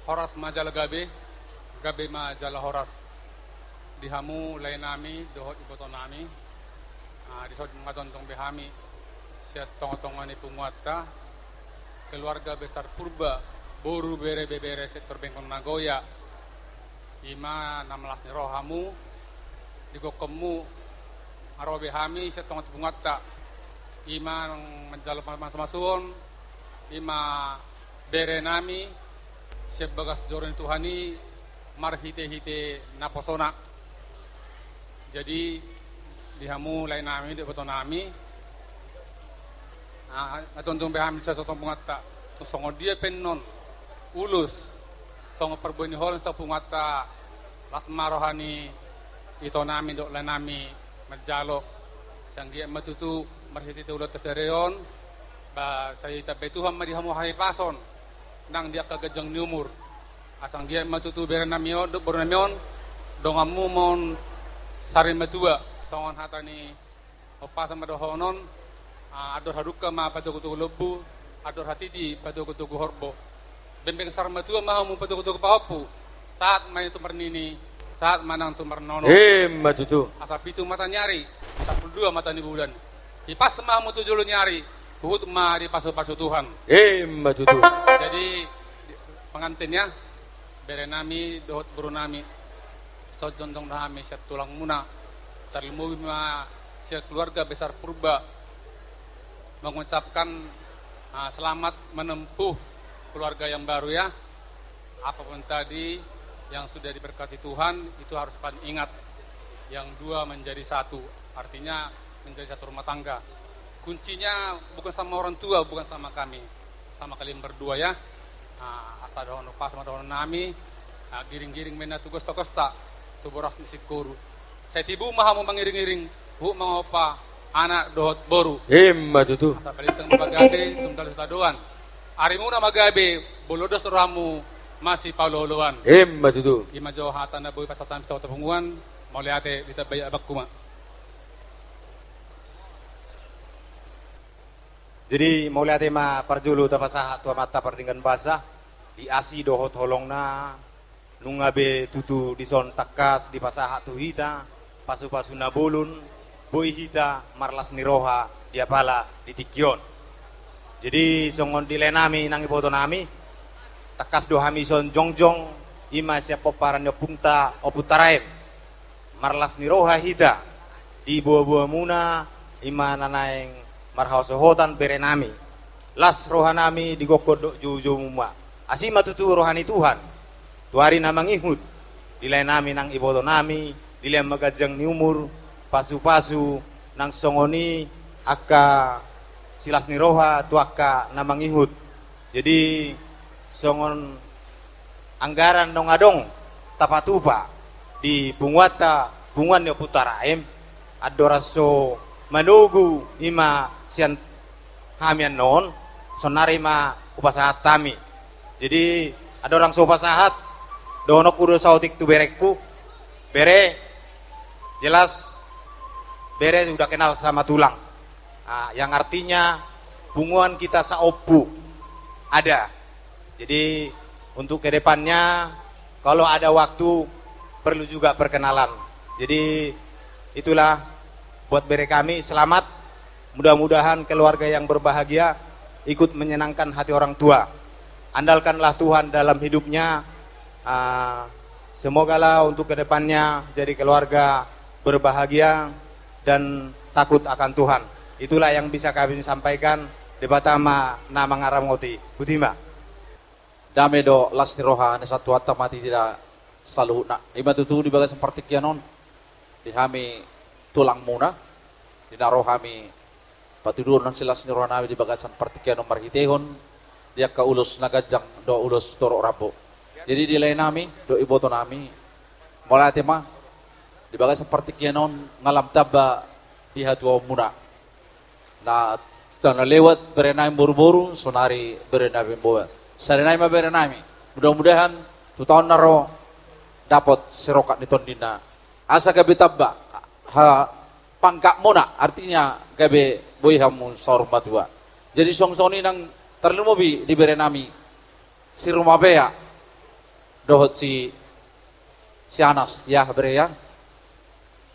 horas majal gabe majal horas dihamu lain nami dohot iboto nami disod ngadon tong behami siat tong-tongan ipunguata keluarga besar purba boru bere sektor Bengkong Nagoya ima 16 ni rohamu digokemu arobe hami siat tong ipunguata ima menjal masa-masuon ima bere nami siap bagas joron Tuhani marhite-hite naposona jadi dihamu lain nami di foto nami atontong behami sa sotong pungata to songo dia pennon ulus songo perboni hol sto pungata las marohani ito nami dok lain nami majalo sanggia matutu marhite ulat tesereon ba saya tabe Tuhan madihamu hai pason nang dia kagajang ni umur asang dia matutu beren namion dok baru namion dongamu mon sari matua songon hatani opa sama dohonon ador haruka ma patukutuku lebu ador hatidi patukutuku horbo bembeng sar matua mahamu patukutuku pahopu saat main tu mernini saat manang tu mernono matutu asal pitu mata nyari asal dua mata ni bulan di pas mahamu tujuh nyari buhut ma di pasu-pasu Tuhan matutu jadi pengantinnya berenami dohot burunami sojondong nami siat tulang muna terlemu ma siat keluarga besar purba mengucapkan selamat menempuh keluarga yang baru ya apapun tadi yang sudah diberkati Tuhan itu harus kalian ingat yang dua menjadi satu artinya menjadi satu rumah tangga kuncinya bukan sama orang tua bukan sama kami sama kalian berdua ya asal dohono pas sama dohono nami giring-giring mena tugas tokosta tu boras ni sikuru saya tibu mahamu mengiring-iring bu mengopa anak dohot boru matutu asal balitang magabe tumdal sutadoan arimuna magabe bolodos turamu masih pauloloan matutu ima jo hatan na boy pasatan pitaw tapunguan mauliate ditabay abakuma. Jadi mauliate ma parjulu tapasaha tua mata pardingan basah di asi dohot holongna nungabe tutu dison takas di pasaha tu hita pasu-pasu nabulun boy hita marlas niroha dia pala di tikion jadi songon dilenami nang iboto nami takas dohami son jongjong ima siapa parannya punta oputaraem marlas niroha hita di buah-buah muna ima nanaeng marhaosohotan berenami las rohanami di gokodok juju muma asima tutu rohani Tuhan tuari namang ihud dilay nami nang iboto nami dilay magajang ni umur pasu-pasu nang songoni akka silas ni roha tuaka namang ihud jadi songon anggaran dong adong tapatupa di bunguata bunguan ni putaraem adoraso manugu ima sian hamian non sonari ma upasahat tami jadi ada orang sopasahat dono kudu sautik tu berekku bere jelas bere sudah kenal sama tulang yang artinya bunguan kita saopu ada jadi untuk kedepannya kalau ada waktu perlu juga perkenalan jadi itulah buat bere kami selamat mudah-mudahan keluarga yang berbahagia ikut menyenangkan hati orang tua andalkanlah Tuhan dalam hidupnya semogalah untuk kedepannya jadi keluarga berbahagia dan takut akan Tuhan itulah yang bisa kami sampaikan di Batama Namang Aramoti Budima dame do lasti roha ne satu atta mati tidak selalu nak ima tutu di bagas seperti kianon dihami tulang muna dinarohami patudur nan silas ni roha nabi di bagasan seperti kianon marhitehon dia ka ulus nagajang do ulus toro rabo jadi di lain nami do iboto nami mulai tema di bagas seperti kianon ngalam taba di hatua muna na tanah lewat berenai buru-buru sonari berenai buat sarinai ma berenai mudah-mudahan 2 tahun naro dapat serokat di tondina asa gabe tabba ha pangkak mona artinya gabe boy hamun sor matua jadi song-soni nang terlalu mobi di berenami si rumah bea dohot si Anas ya bereya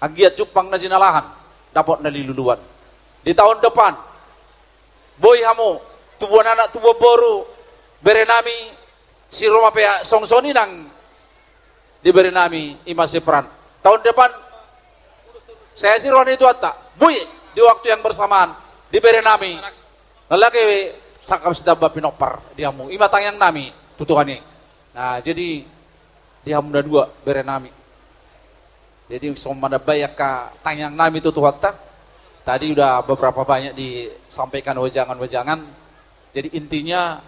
agiat cupang na sinalahan dapat naliluluan di tahun depan boy hamu tubuhan anak tubuh boru bere nami si Roma pea songsoni nang diberi nami imasi peran tahun depan saya si Roni itu atta boy di waktu yang bersamaan diberi nami lalaki sakam sedaba pinopar diamu imatang yang nami tutukannya. Nah jadi dia muda dua bere nami. Jadi somada bayak ka tanyang nami itu tuhatta. Tadi udah beberapa banyak disampaikan wejangan-wejangan. Jadi intinya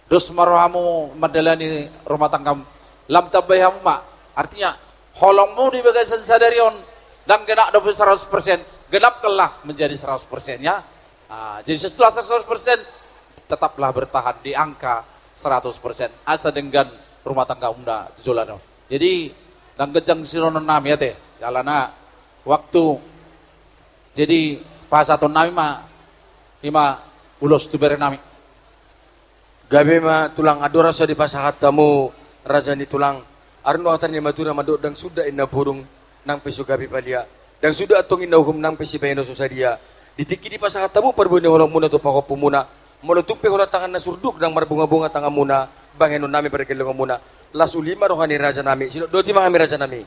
dos marohamu madalani rumah tangga lam tabayamu mak. Artinya holongmu di bagasan sadarion dan genak 100%, genap kelah menjadi 100% ya. Nah, jadi setelah 100% tetaplah bertahan di angka 100% asa dengan rumah tangga muda Zulano. Jadi dan gejang sironon nami ya teh jalana waktu jadi pasaton nami ima ulos tu bere nami gabe ma tulang adora sa di pasahat tamu raja ni tulang arno atan ni matura madok dan sudah inna burung nang pesu gabi palia dan sudah atong inna hukum nang pesi bayano susadia ditiki di pasahat tamu perbuni holong muna tu pakop muna molutupi hola tangan na surduk dan marbunga-bunga tangan muna bangenon nami pergelong muna las ulima rohani raja nami sino doti mga raja nami